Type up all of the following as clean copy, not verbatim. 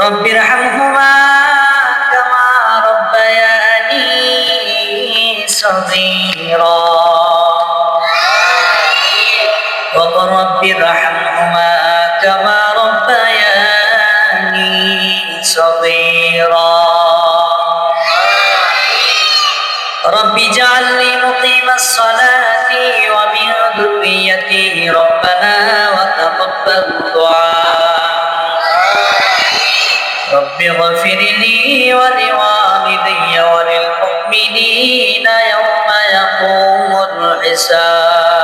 রব্বিরহামহুমা কামা রব্বায়ানি সগীরা وقل رب ارحمهما كما ربياني صغيرا رب اجعلني مقيم الصلاة ومن ذريتي ربنا وتقبل دعاء رب اغفر لي ولوالدي وللمؤمنين يوم يقوم الحساب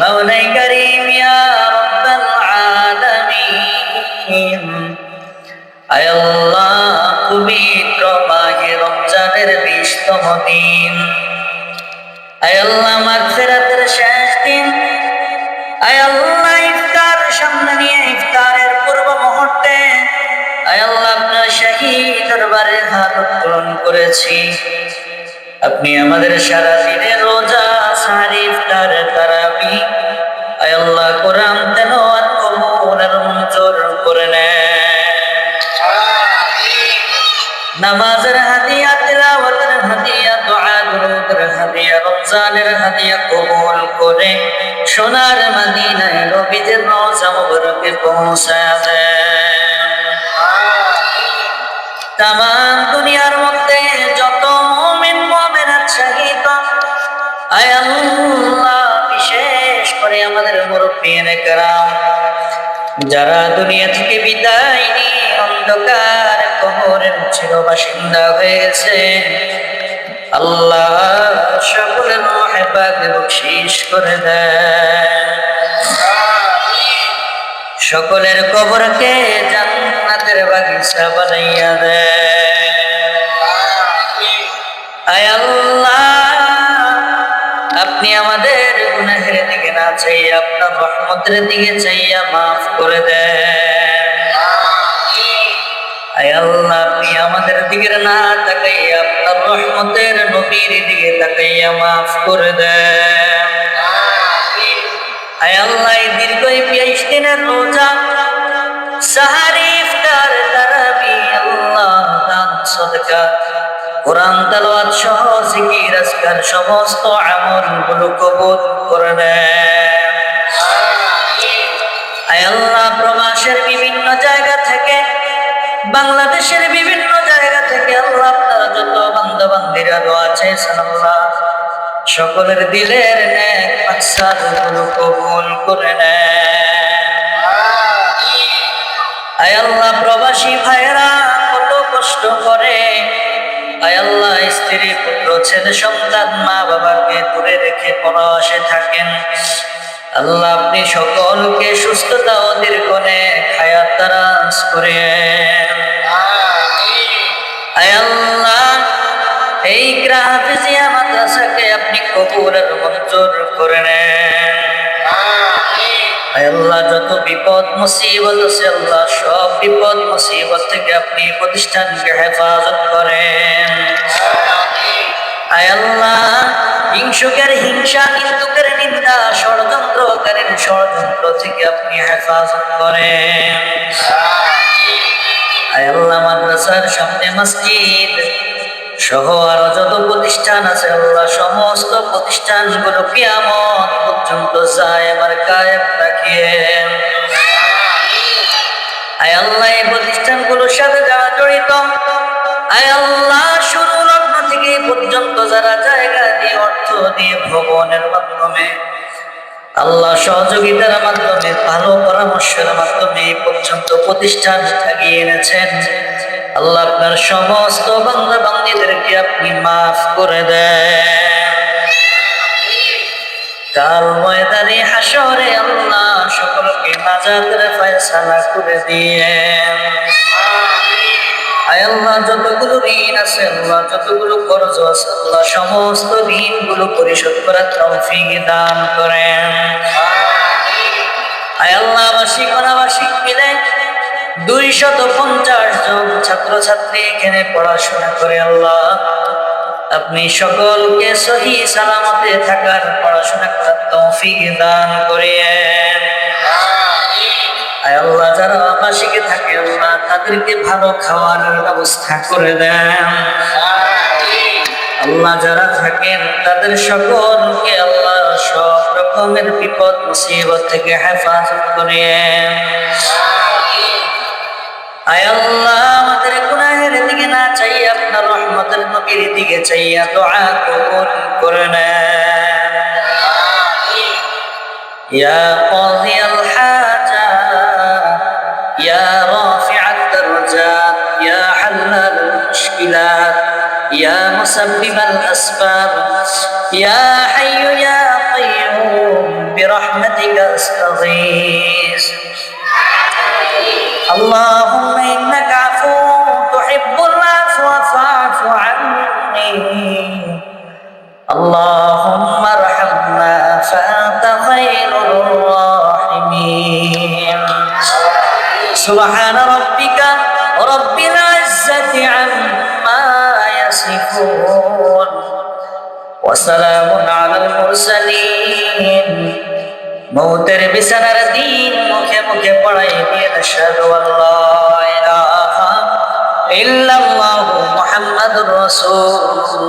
مولاي كريم يا رب العالمين আয় আল্লাহ পবিত্র মাহে রমজানের 20তম দিন, আয় আল্লাহ মাগফিরাতের শেষ দিন, আয় আল্লাহ ইফতার সামনে নিয়ে ইফতারের পূর্ব মুহূর্তে আয় আল্লাহ আপনার শাহী দরবারে হাত উত্তোলন করেছি। আপনি আমাদের সারা দিনের রোজা, সাহারি, ইফতার, তারাবি আয় আল্লাহ কোরআন তেলাওয়াত কবুল আর মঞ্জুর করে নেন। নামাজের হাদিয়া, তিলাওয়াতের হাদিয়া, দুআ দুরূদের হাদিয়া, রমজানের হাদিয়া কবুল করে সোনার মদিনায় নবীজির রওজা মুবারকে পৌঁছায় দেন। তামাম দুনিয়ার মধ্যে যত মুমিন মুমিনাত শাহীদ আয় আল্লাহ, বিশেষ করে আমাদের মুরব্বিয়ানে কেরাম যারা দুনিয়া থেকে বিদায় নিয়ে অন্ধকার কবরের চিরবাসিন্দা হয়েছে, আল্লাহ সকলের রূহে পাক বখশিশ করে দেন। সকলের কবরকে জান্নাতের বাগিচা বানাইয়া দেন। আয় আল্লাহ, আপনি আমাদের গুনাহের দিকে না চাইয়া আপনার রহমতের দিকে চাইয়া মাফ করে দেন। আয় আল্লাহ, আপনি আমাদের দিকে না তাকাইয়া আপনার রহমতের নবীর দিকে তাকাইয়া মাফ করে দেন। আয় আল্লাহ, এই দীর্ঘ 22 দিনের রোজা, সাহারি, ইফতার, তারাবি, আল্লাহ দান সদকা, কোরআন তেলাওয়াত সহ জিকির আজকার সমস্ত আমলগুলো কবুল করে নেন। আয় আল্লাহ, প্রবাসের বিভিন্ন জায়গা থেকে, বাংলাদেশের বিভিন্ন জায়গা থেকে আল্লাহ আপনার যত বান্দা বান্দিরা দোয়া চেয়েছেন আল্লাহ সকলের দিলের নেক মাকসাদগুলো কবুল করে নেন। আয় আল্লাহ, প্রবাসী ভাইরা কত কষ্ট করে, আয় আল্লাহ স্ত্রী, পুত্র, ছেলে, সন্তান, মা বাবাকে দূরে রেখে প্রবাসে থাকেন, আল্লাহ আপনি সকলকে সুস্থতা ও দীর্ঘনে হায়াত দারাজ করেন। আয় আল্লাহ, এই হাফিজিয়া মাদ্রাসাকে আপনি কবুল আর মঞ্জুর করে নেন। আয় আল্লাহ, যত বিপদ মুসিবত আছে আল্লাহ সব বিপদ মুসিবত থেকে আপনি প্রতিষ্ঠানকে হেফাজত করেন। আয় আল্লাহ, হিংসুকের হিংসা, নিন্দুকের নিন্দা, ষড়যন্ত্রকারীর ষড়যন্ত্র থেকে আপনি হেফাজত করেন। আয় আল্লাহ, মাদ্রাসার সামনে মসজিদ সহ আরো যত প্রতিষ্ঠান আছে আল্লাহ সমস্ত প্রতিষ্ঠানগুলো কিয়ামত পর্যন্ত কায়েম আর কায়েম রাখিয়েন। আয় আল্লাহ, এই প্রতিষ্ঠানগুলোর সাথে যারা জড়িত, আয় আল্লাহ শুরু লগ্ন থেকে পর্যন্ত যারা জায়গা দিয়ে, অর্থ দিয়ে, ভবনের মাধ্যমে, আল্লাহ সহযোগিতার মাধ্যমে, ভালো পরামর্শের মাধ্যমে এই পর্যন্ত প্রতিষ্ঠান এগিয়ে এনেছেন, আল্লাহ আপনার সমস্ত বান্দা বান্দীদেরকে আপনি মাফ করে দেন। কাল ময়দানে হাসরে আল্লাহ সকলকে নাজাতের ফয়সালা করে দিয়েন। আয় আল্লাহ, যতগুলো ঋণ আছে আল্লাহ, যতগুলো কর্জ আছে আল্লাহ সমস্ত ঋণগুলো পরিশোধ করার তৌফিক দান করেন। আয় আল্লাহ, আবাসিক অনাবাসিক মিলে 250 জন ছাত্রছাত্রী এখানে পড়াশোনা করে আল্লাহ আপনি সকলকে সহি সালামতে থাকার, পড়াশোনা করার তৌফিক দান করেন। আয় আল্লাহ যারা আবাসিকে থাকে আল্লাহ তাদেরকে ভালো খাওয়ার ব্যবস্থা করে দেন। আল্লাহ যারা থাকেন তাদের সকলকে আল্লাহ সব রকমের বিপদ মুসিবত থেকে হেফাজত করেন। আয় আল্লাহ আমাদের গুনাহের দিকে না চাইয়া আপনার রহমতের নবীর দিকে চাইয়া দোয়া কবুল করে নেন। ইয়া কাযিয়াল হাজাত ইয়া রাফিআত দারজাত ইয়া হাল্লাল মুশকিলাত ইয়া মুসাব্বিবাল আসবাব ইয়া হাইয়্যু ইয়া কাইয়্যুম বিরহমাতিকা আস্তাগীস। اللهم إنك عفو تحب العفو فاعف عني اللهم ارحمنا فأنت خير الراحمين. سبحان ربك رب العزة عما يصفون وسلام على المرسلين. মৌতের বিছানার দিন মুখে মুখে পড়াই দিয়ে আশহাদু আল্লা ইলাহা ইল্লাল্লাহু মুহাম্মাদুর রাসূলুল্লাহ।